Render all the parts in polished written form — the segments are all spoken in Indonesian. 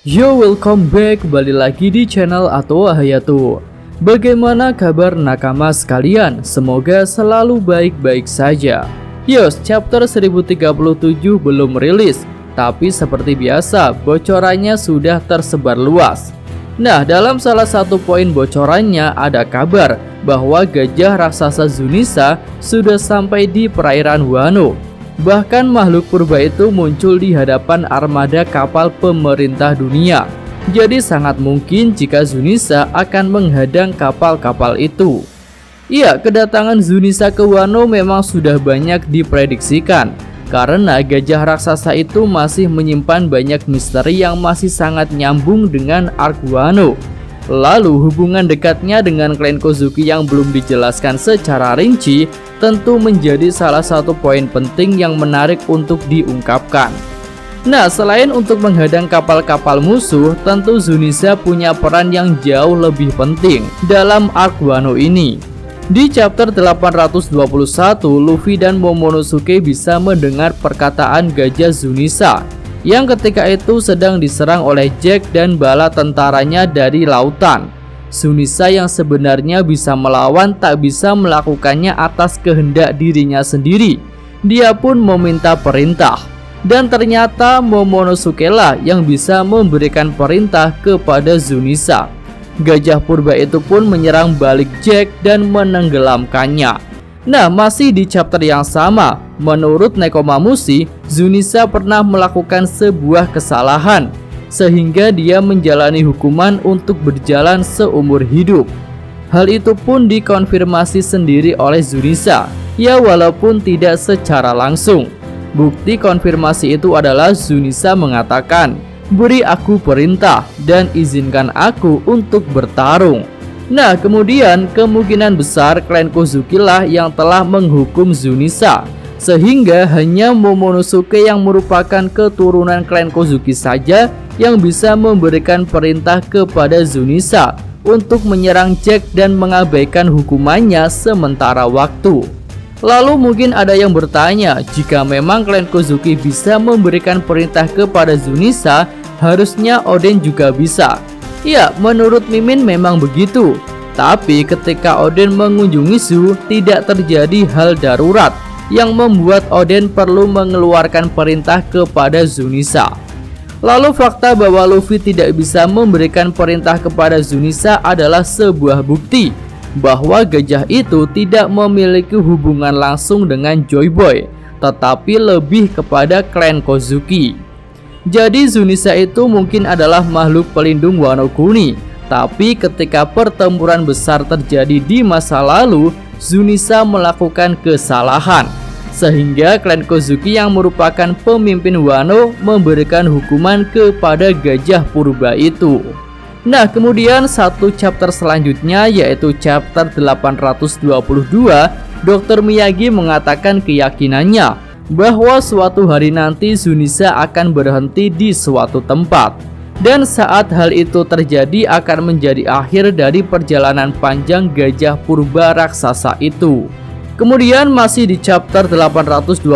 Yo, welcome back, kembali lagi di channel Atau Hayato. Bagaimana kabar nakama sekalian? Semoga selalu baik-baik saja. Yos, chapter 1037 belum rilis, tapi seperti biasa, bocorannya sudah tersebar luas. Nah, dalam salah satu poin bocorannya ada kabar bahwa gajah raksasa Zunisa sudah sampai di perairan Wano. Bahkan makhluk purba itu muncul di hadapan armada kapal pemerintah dunia. Jadi sangat mungkin jika Zunisa akan menghadang kapal-kapal itu. Iya, kedatangan Zunisa ke Wano memang sudah banyak diprediksikan, karena gajah raksasa itu masih menyimpan banyak misteri yang masih sangat nyambung dengan arc Wano. Lalu hubungan dekatnya dengan klan Kozuki yang belum dijelaskan secara rinci tentu menjadi salah satu poin penting yang menarik untuk diungkapkan. Nah, selain untuk menghadang kapal-kapal musuh, tentu Zunisa punya peran yang jauh lebih penting dalam arc Wano ini. Di chapter 821, Luffy dan Momonosuke bisa mendengar perkataan gajah Zunisa yang ketika itu sedang diserang oleh Jack dan bala tentaranya dari lautan. Zunisa yang sebenarnya bisa melawan tak bisa melakukannya atas kehendak dirinya sendiri. Dia pun meminta perintah, dan ternyata Momonosuke lah yang bisa memberikan perintah kepada Zunisa. Gajah purba itu pun menyerang balik Jack dan menenggelamkannya. Nah, masih di chapter yang sama, menurut Nekomamushi, Zunisa pernah melakukan sebuah kesalahan sehingga dia menjalani hukuman untuk berjalan seumur hidup. Hal itu pun dikonfirmasi sendiri oleh Zunisa, ya walaupun tidak secara langsung. Bukti konfirmasi itu adalah Zunisa mengatakan, "Beri aku perintah dan izinkan aku untuk bertarung." Nah, kemudian kemungkinan besar klan Kozuki lah yang telah menghukum Zunisa, sehingga hanya Momonosuke yang merupakan keturunan klan Kozuki saja yang bisa memberikan perintah kepada Zunisa untuk menyerang Jack dan mengabaikan hukumannya sementara waktu. Lalu mungkin ada yang bertanya, jika memang klan Kozuki bisa memberikan perintah kepada Zunisa, harusnya Oden juga bisa. Ya, menurut Mimin memang begitu. Tapi ketika Oden mengunjungi Zu, tidak terjadi hal darurat yang membuat Oden perlu mengeluarkan perintah kepada Zunisa. Lalu fakta bahwa Luffy tidak bisa memberikan perintah kepada Zunisa adalah sebuah bukti bahwa gajah itu tidak memiliki hubungan langsung dengan Joy Boy, tetapi lebih kepada klan Kozuki. Jadi Zunisa itu mungkin adalah makhluk pelindung Wano Kuni, tapi ketika pertempuran besar terjadi di masa lalu, Zunisa melakukan kesalahan, sehingga klan Kozuki yang merupakan pemimpin Wano memberikan hukuman kepada gajah purba itu. Nah, kemudian satu chapter selanjutnya yaitu chapter 822, Dr. Miyagi mengatakan keyakinannya bahwa suatu hari nanti Zunisa akan berhenti di suatu tempat, dan saat hal itu terjadi akan menjadi akhir dari perjalanan panjang gajah purba raksasa itu. Kemudian masih di chapter 822,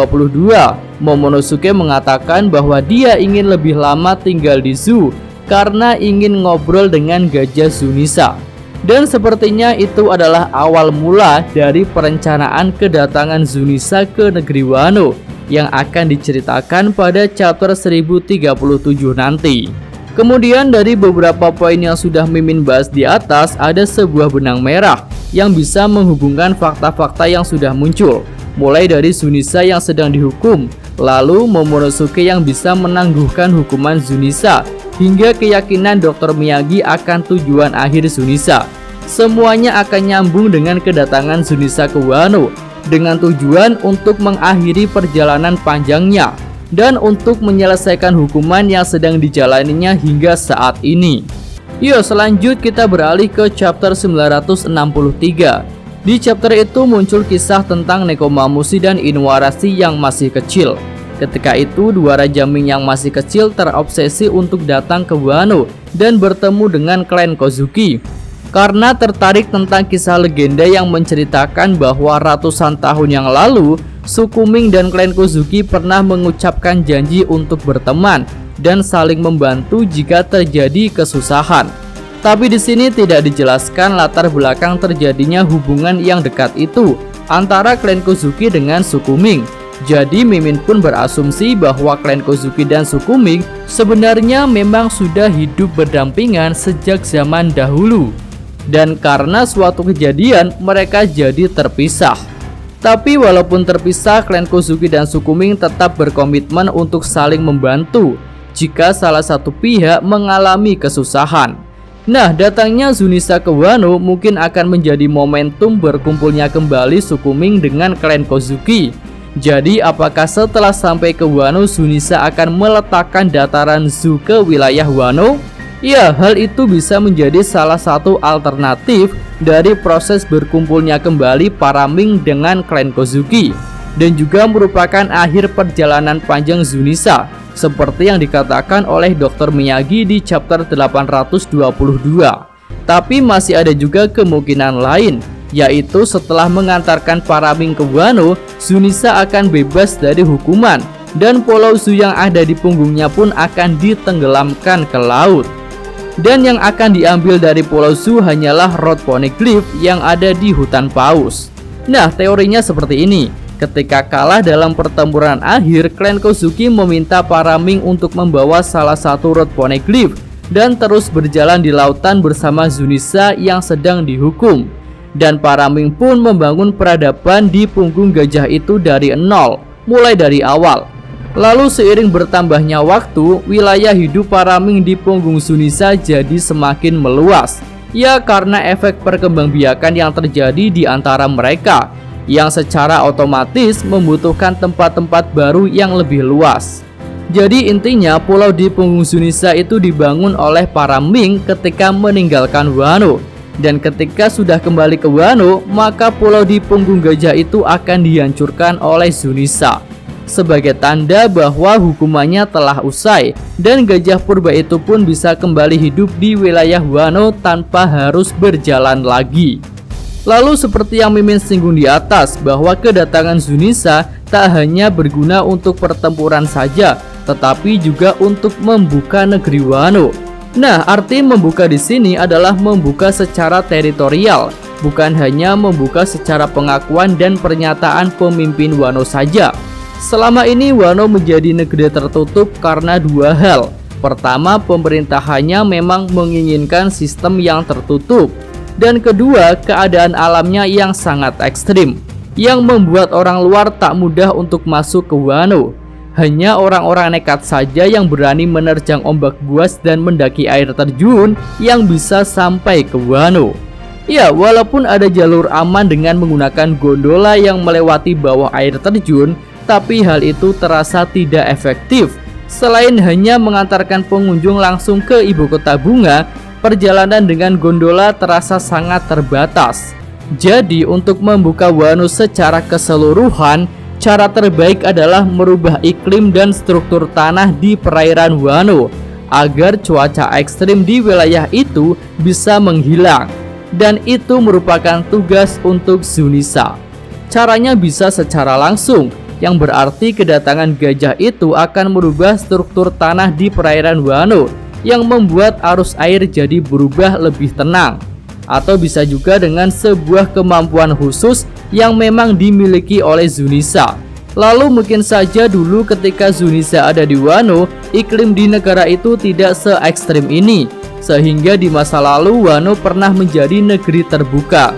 Momonosuke mengatakan bahwa dia ingin lebih lama tinggal di Zu karena ingin ngobrol dengan gajah Zunisa. Dan sepertinya itu adalah awal mula dari perencanaan kedatangan Zunisa ke negeri Wano yang akan diceritakan pada chapter 1037 nanti. Kemudian dari beberapa poin yang sudah Mimin bahas di atas, ada sebuah benang merah yang bisa menghubungkan fakta-fakta yang sudah muncul, mulai dari Zunisa yang sedang dihukum, lalu Momonosuke yang bisa menangguhkan hukuman Zunisa, hingga keyakinan Dr. Miyagi akan tujuan akhir Zunisa. Semuanya akan nyambung dengan kedatangan Zunisa ke Wano, dengan tujuan untuk mengakhiri perjalanan panjangnya dan untuk menyelesaikan hukuman yang sedang dijalaninya hingga saat ini. Yuk, selanjut kita beralih ke chapter 963. Di chapter itu muncul kisah tentang Nekomamushi dan Inuarashi yang masih kecil. Ketika itu, dua Raja Ming yang masih kecil terobsesi untuk datang ke Wano dan bertemu dengan klan Kozuki, karena tertarik tentang kisah legenda yang menceritakan bahwa ratusan tahun yang lalu, suku Ming dan klan Kozuki pernah mengucapkan janji untuk berteman dan saling membantu jika terjadi kesusahan. Tapi di sini tidak dijelaskan latar belakang terjadinya hubungan yang dekat itu antara klan Kozuki dengan suku Ming. Jadi Mimin pun berasumsi bahwa klan Kozuki dan suku Ming sebenarnya memang sudah hidup berdampingan sejak zaman dahulu. Dan karena suatu kejadian mereka jadi terpisah. Tapi walaupun terpisah, klan Kozuki dan suku Ming tetap berkomitmen untuk saling membantu jika salah satu pihak mengalami kesusahan. Nah, datangnya Zunisa ke Wano mungkin akan menjadi momentum berkumpulnya kembali suku Ming dengan klan Kozuki. Jadi apakah setelah sampai ke Wano, Zunisa akan meletakkan dataran Zu ke wilayah Wano? Ya, hal itu bisa menjadi salah satu alternatif dari proses berkumpulnya kembali para Ming dengan klan Kozuki, dan juga merupakan akhir perjalanan panjang Zunisa, seperti yang dikatakan oleh Dr. Miyagi di chapter 822. Tapi masih ada juga kemungkinan lain, yaitu setelah mengantarkan para Ming ke Wano, Zunisa akan bebas dari hukuman, dan Pulau Zu yang ada di punggungnya pun akan ditenggelamkan ke laut. Dan yang akan diambil dari Pulau Zu hanyalah Road Poneglyph yang ada di hutan paus. Nah, teorinya seperti ini. Ketika kalah dalam pertempuran akhir, klan Kozuki meminta para Ming untuk membawa salah satu Road Poneglyph dan terus berjalan di lautan bersama Zunisa yang sedang dihukum. Dan para Ming pun membangun peradaban di punggung gajah itu dari nol, mulai dari awal. Lalu seiring bertambahnya waktu, wilayah hidup para Ming di punggung Zunisa jadi semakin meluas. Ya, karena efek perkembangbiakan yang terjadi di antara mereka, yang secara otomatis membutuhkan tempat-tempat baru yang lebih luas. Jadi intinya pulau di punggung Zunisa itu dibangun oleh para Ming ketika meninggalkan Wano. Dan ketika sudah kembali ke Wano, maka pulau di punggung gajah itu akan dihancurkan oleh Zunisa sebagai tanda bahwa hukumannya telah usai, dan gajah purba itu pun bisa kembali hidup di wilayah Wano tanpa harus berjalan lagi. Lalu seperti yang Mimin singgung di atas, bahwa kedatangan Zunisa tak hanya berguna untuk pertempuran saja, tetapi juga untuk membuka negeri Wano. Nah, arti membuka di sini adalah membuka secara teritorial, bukan hanya membuka secara pengakuan dan pernyataan pemimpin Wano saja. Selama ini Wano menjadi negeri tertutup karena dua hal. Pertama, pemerintahannya memang menginginkan sistem yang tertutup. Dan kedua, keadaan alamnya yang sangat ekstrim, yang membuat orang luar tak mudah untuk masuk ke Wano. Hanya orang-orang nekat saja yang berani menerjang ombak buas dan mendaki air terjun yang bisa sampai ke Wano. Ya, walaupun ada jalur aman dengan menggunakan gondola yang melewati bawah air terjun, tapi hal itu terasa tidak efektif. Selain hanya mengantarkan pengunjung langsung ke ibu kota bunga, perjalanan dengan gondola terasa sangat terbatas. Jadi untuk membuka Wano secara keseluruhan, cara terbaik adalah merubah iklim dan struktur tanah di perairan Wano agar cuaca ekstrim di wilayah itu bisa menghilang. Dan itu merupakan tugas untuk Zunisa. Caranya bisa secara langsung, yang berarti kedatangan gajah itu akan merubah struktur tanah di perairan Wano, yang membuat arus air jadi berubah lebih tenang. Atau bisa juga dengan sebuah kemampuan khusus yang memang dimiliki oleh Zunisa. Lalu mungkin saja dulu ketika Zunisa ada di Wano, iklim di negara itu tidak se ekstrim ini, sehingga di masa lalu Wano pernah menjadi negeri terbuka.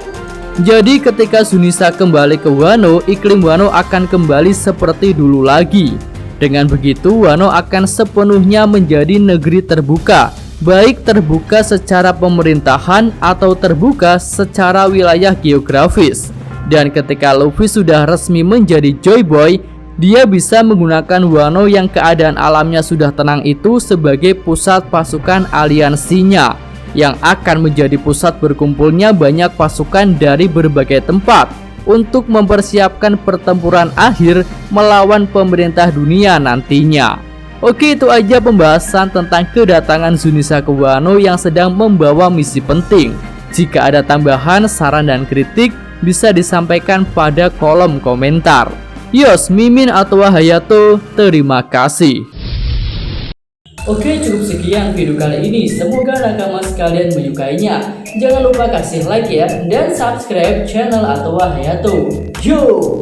Jadi ketika Zunisa kembali ke Wano, iklim Wano akan kembali seperti dulu lagi. Dengan begitu Wano akan sepenuhnya menjadi negeri terbuka, baik terbuka secara pemerintahan atau terbuka secara wilayah geografis. Dan ketika Luffy sudah resmi menjadi Joy Boy, dia bisa menggunakan Wano yang keadaan alamnya sudah tenang itu sebagai pusat pasukan aliansinya, yang akan menjadi pusat berkumpulnya banyak pasukan dari berbagai tempat untuk mempersiapkan pertempuran akhir melawan pemerintah dunia nantinya. Oke, itu aja pembahasan tentang kedatangan Zunisa ke Wano yang sedang membawa misi penting. Jika ada tambahan, saran dan kritik bisa disampaikan pada kolom komentar. Yos, Mimin atau Hayato, terima kasih. Oke, cukup sekian video kali ini. Semoga nakama sekalian menyukainya. Jangan lupa kasih like ya dan subscribe channel Atowa Hayato. Yo!